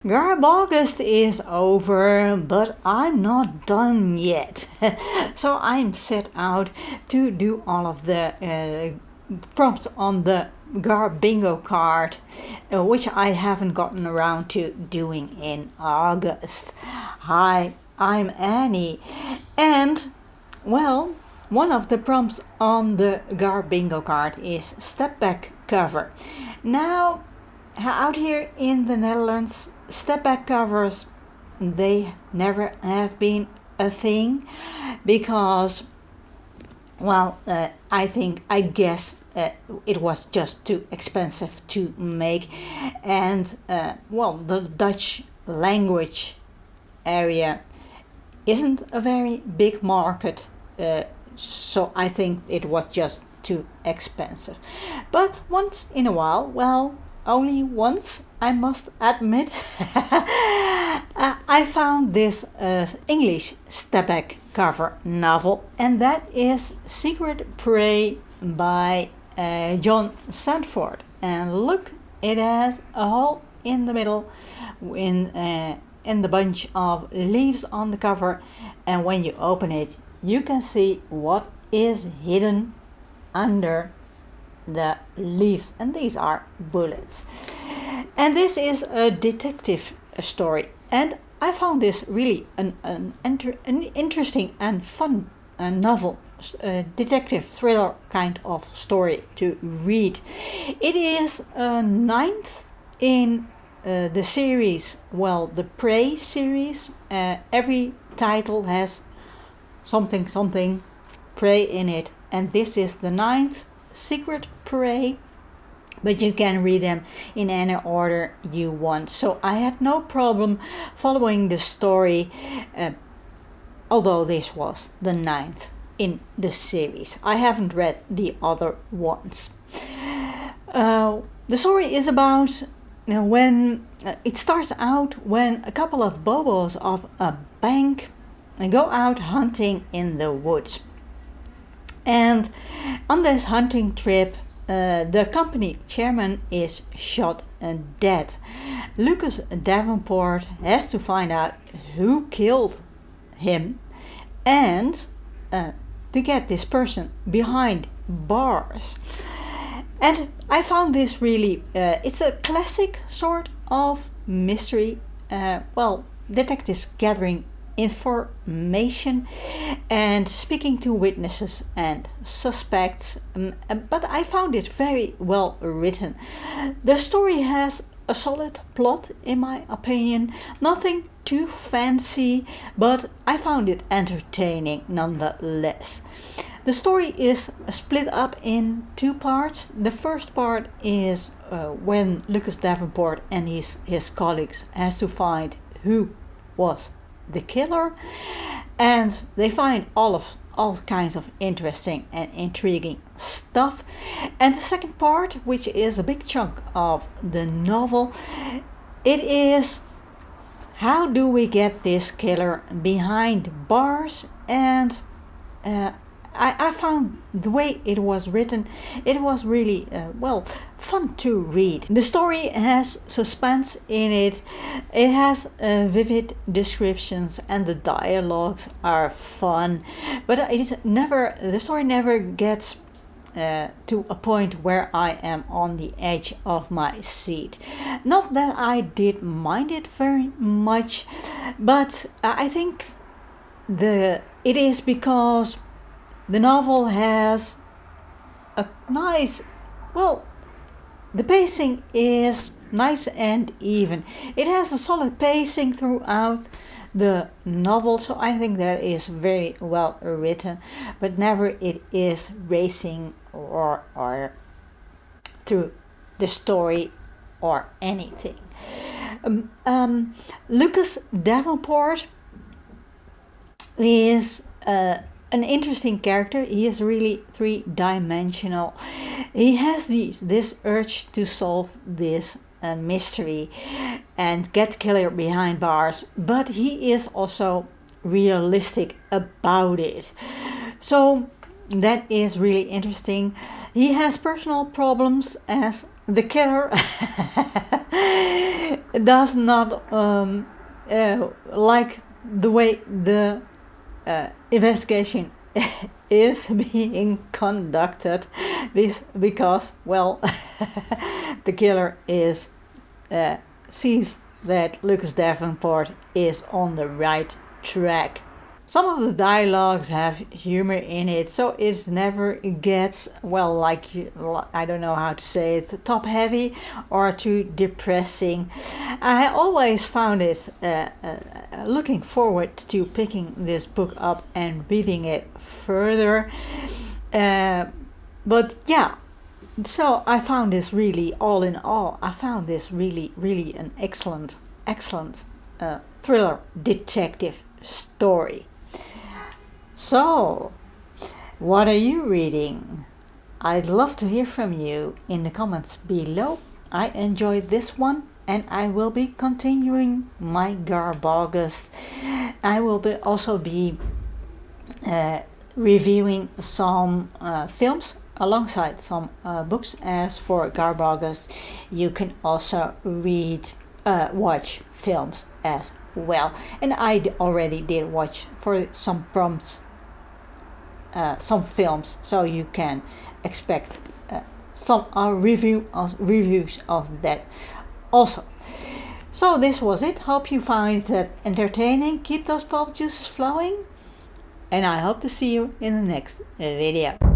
Garb August is over, but I'm not done yet. So I'm set out to do all of the prompts on the Garb bingo card, which I haven't gotten around to doing in August. Hi, I'm Annie, and well, one of the prompts on the Garb bingo card is step back cover. Now, out here in the Netherlands, step back covers, they never have been a thing because, well, I guess it was just too expensive to make, and well, the Dutch language area isn't a very big market, so I think it was just too expensive. But once in a while, well, only once, I must admit, I found this English stepback cover novel, and that is Secret Prey by John Sandford. And look, it has a hole in the middle in the bunch of leaves on the cover, and when you open it, you can see what is hidden under the leaves, and these are bullets. And this is a detective story, and I found this really an interesting and fun novel, detective thriller kind of story to read. It is ninth in the series, well, the Prey series. Every title has something prey in it, and this is the ninth, Secret Prey, but you can read them in any order you want. So I had no problem following the story, although this was the ninth in the series. I haven't read the other ones. The story is about when it starts out when a couple of bobos of a bank go out hunting in the woods. And on this hunting trip, the company chairman is shot dead. Lucas Davenport has to find out who killed him and to get this person behind bars. And I found this really, it's a classic sort of mystery, well, detectives gathering information and speaking to witnesses and suspects, but I found it very well written. The story has a solid plot, in my opinion, nothing too fancy, but I found it entertaining nonetheless. The story is split up in two parts. The first part is when Lucas Davenport and his colleagues has to find who was the killer, and they find all kinds of interesting and intriguing stuff. And the second part, which is a big chunk of the novel, it is how do we get this killer behind bars. And I found the way it was written, it was really, well, fun to read. The story has suspense in it, it has vivid descriptions, and the dialogues are fun, but the story never gets to a point where I am on the edge of my seat. Not that I did mind it very much, but I think it is because the novel has a nice, well, the pacing is nice and even. It has a solid pacing throughout the novel, so I think that is very well written, but never it is racing or through the story or anything. Lucas Davenport is an interesting character. He is really three-dimensional. He has this urge to solve this mystery and get killer behind bars, but he is also realistic about it. So that is really interesting. He has personal problems as the killer, does not like the way the investigation is being conducted, because, well, the killer sees that Lucas Davenport is on the right track. Some of the dialogues have humor in it, so it never gets, well, like, I don't know how to say it, top heavy or too depressing. I always found it looking forward to picking this book up and reading it further. But yeah, so I found this really, all in all, I found this really, really an excellent thriller detective story. So, what are you reading? I'd love to hear from you in the comments below. I enjoyed this one, and I will be continuing my Garbaugust. I will also be reviewing some films alongside some books. As for Garbaugust, you can also watch films as well. And I already did watch for some prompts some films, so you can expect some reviews of that also. So this was it. Hope you find that entertaining. Keep those pulp juices flowing, and I hope to see you in the next video.